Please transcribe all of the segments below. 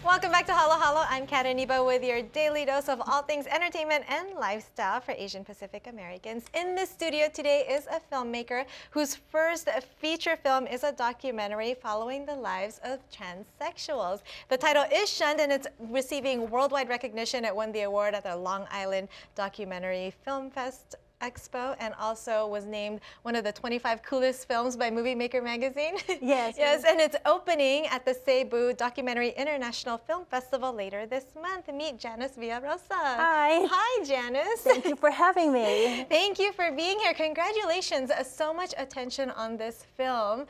Welcome back to Halo Halo. I'm Kat Iniba with your daily dose of all things entertainment and lifestyle for Asian Pacific Americans. In the studio today is a filmmaker whose first feature film is a documentary following the lives of transsexuals. The title is Shunned, and it's receiving worldwide recognition. It won the award at the Long Island Documentary Film Fest Expo, and also was named one of the 25 coolest films by Movie Maker magazine. Yes. Yes, and it's opening at the Cebu Documentary International Film Festival later this month. Meet Janice Villarosa. Hi. Hi, Janice. Thank you for having me. Thank you for being here. Congratulations. So much attention on this film.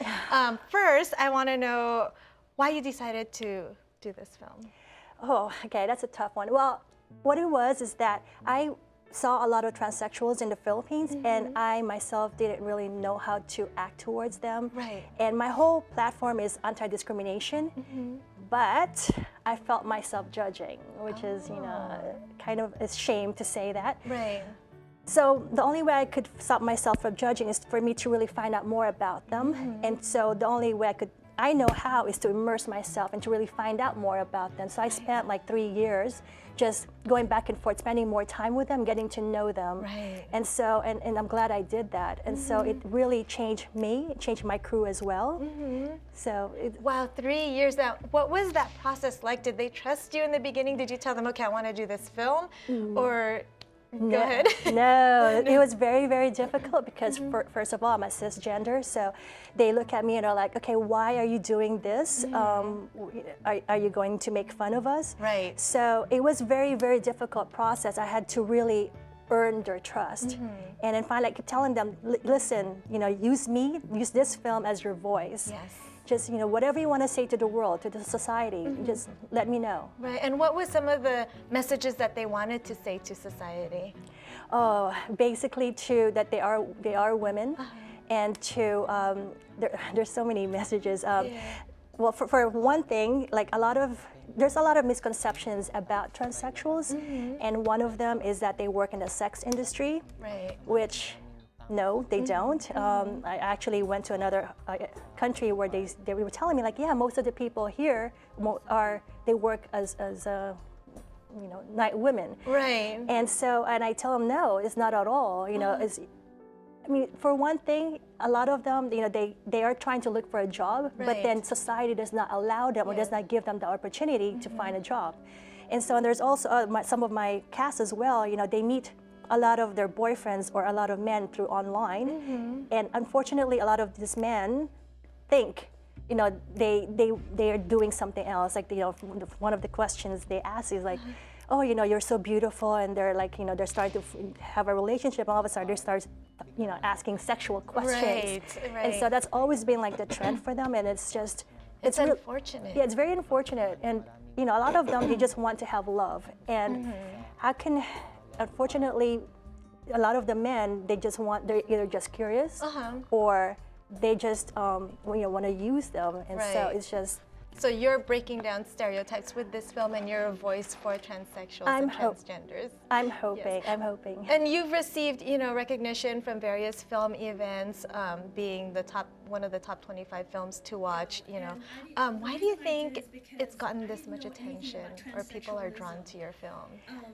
First, I want to know why you decided to do this film. Oh, okay, that's a tough one. Well, what it was is that I saw a lot of transsexuals in the Philippines, and I myself didn't really know how to act towards them. Right. And my whole platform is anti-discrimination, but I felt myself judging, which is, you know, kind of a shame to say that. Right. So the only way I could stop myself from judging is for me to really find out more about them. And so the only way I know how is to immerse myself and to really find out more about them. So I spent like 3 years just going back and forth, spending more time with them, getting to know them. Right. And so, and I'm glad I did that. And so it really changed me, it changed my crew as well. So wow, 3 years now. What was that process like? Did they trust you in the beginning? Did you tell them, okay, I want to do this film? Or go ahead. No, it was very, very difficult because first of all, I'm a cisgender, so they look at me and are like, okay, why are you doing this? Are you going to make fun of us? Right. So it was very, very difficult process. I had to really earn their trust. And then finally I kept telling them, listen, you know, use me, use this film as your voice. Yes. Just, you know, whatever you want to say to the world, to the society, just let me know. Right, and what were some of the messages that they wanted to say to society? Oh, basically that they are women, and there's so many messages. Well, for one thing, like there's a lot of misconceptions about transsexuals, and one of them is that they work in the sex industry, Right. which no, they don't. I actually went to another country where they were telling me, like, yeah, most of the people here they work as you know, night women. Right. And so, and I tell them, no, it's not at all. You know, I mean, for one thing, a lot of them, you know, they are trying to look for a job, but then society does not allow them or does not give them the opportunity to find a job. And so, and there's also some of my cast as well. You know, they meet a lot of their boyfriends or a lot of men through online, and unfortunately a lot of these men think, you know, they are doing something else. Like, you know, one of the questions they ask is like, oh, you know, you're so beautiful, and they're like, you know, they're starting to have a relationship, and all of a sudden they start, you know, asking sexual questions. Right. And so that's always been like the trend for them, and it's just It's unfortunate. Yeah, it's very unfortunate. And you know, a lot of them, they just want to have love, and how can, unfortunately, a lot of the men, they're either just curious or they just you know, want to use them, and so it's just. So you're breaking down stereotypes with this film, and you're a voice for transsexuals and transgenders. I'm hoping. Yes. I'm hoping. And you've received, you know, recognition from various film events, being one of the top 25 films to watch. You know, why do you think it's gotten this much attention, or people are drawn to your film?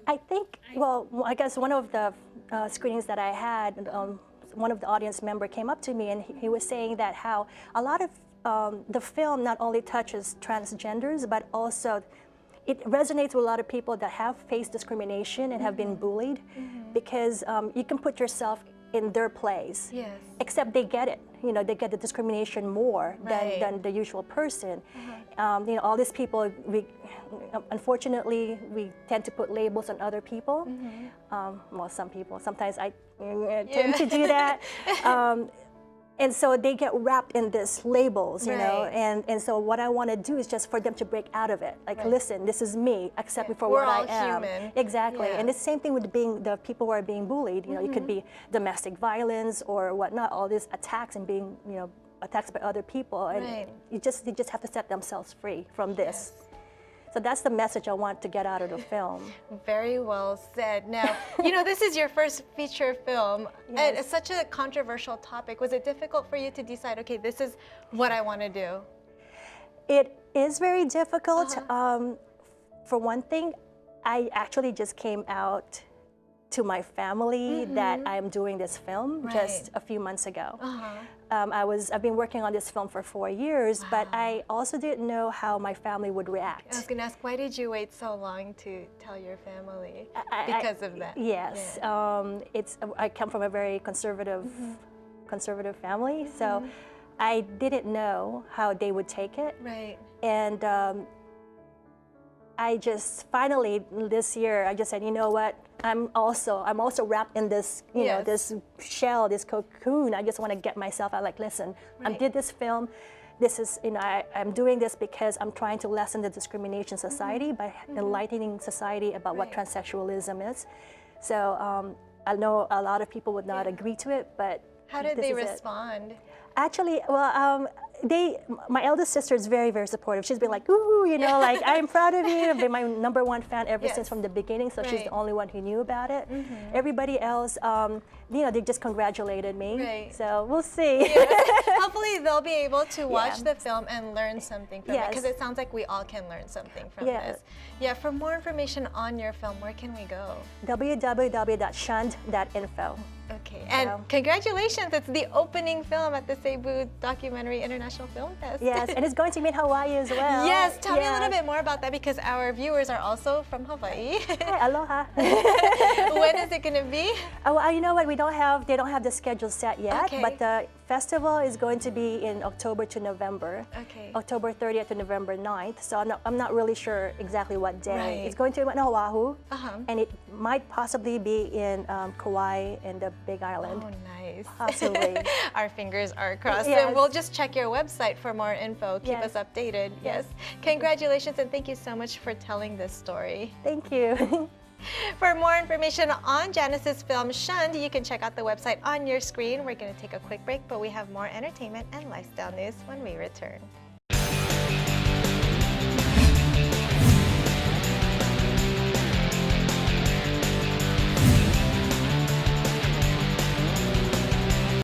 I think, well, I guess one of the screenings that I had, one of the audience member came up to me, and he was saying that how a lot of the film not only touches transgenders, but also it resonates with a lot of people that have faced discrimination and have been bullied, because you can put yourself in their place. Yes. Except they get it. You know, they get the discrimination more than the usual person. You know, all these people, unfortunately, we tend to put labels on other people. Well, some people. Sometimes I tend to do that. And so they get wrapped in these labels, you know, and so what I want to do is just for them to break out of it. Like, listen, this is me, accept me for what I am. We're all human. Exactly. And the same thing with the people who are being bullied. You know, it could be domestic violence or whatnot, all these attacks and being, you know, attacked by other people. And they just have to set themselves free from this. So that's the message I want to get out of the film. Very well said. Now, you know, this is your first feature film, and it's such a controversial topic. Was it difficult for you to decide, okay, this is what I want to do? It is very difficult. for one thing, I actually just came out to my family that I'm doing this film just a few months ago. I've been working on this film for 4 years, but I also didn't know how my family would react. I was going to ask, why did you wait so long to tell your family because of that? Yes, I come from a very conservative family, so I didn't know how they would take it. Right. And I just finally this year I just said, you know what? I'm also wrapped in this, you know, this shell, this cocoon. I just want to get myself out. Like, listen, I did this film. This is, you know, I'm doing this because I'm trying to lessen the discrimination society by enlightening society about what transsexualism is. So I know a lot of people would not agree to it, but how did they respond? Actually, well, my eldest sister is very, very supportive. She's been like, ooh, you know, like, I'm proud of you. I've been my #1 fan ever since from the beginning, so she's the only one who knew about it. Everybody else, you know, they just congratulated me. So we'll see. Hopefully they'll be able to watch the film and learn something from it, because it sounds like we all can learn something from this. Yeah, for more information on your film, where can we go? www.shunned.info. Okay, and congratulations, it's the opening film at the Cebu Documentary International Film Fest. Yes, and it's going to be in Hawaii as well. Yes, tell me a little bit more about that, because our viewers are also from Hawaii. Hi, aloha. When is it going to be? Well, you know what, they don't have the schedule set yet, but the festival is going to be in October to November. October 30th to November 9th, so I'm not really sure exactly what day. It's going to be in Oahu, and it might possibly be in Kauai and the Big Island. Oh, nice. Possibly. Our fingers are crossed. And we'll just check your website for more info. Keep us updated. Yes. Congratulations, and thank you so much for telling this story. Thank you. For more information on Janice's film, Shunned, you can check out the website on your screen. We're going to take a quick break, but we have more entertainment and lifestyle news when we return.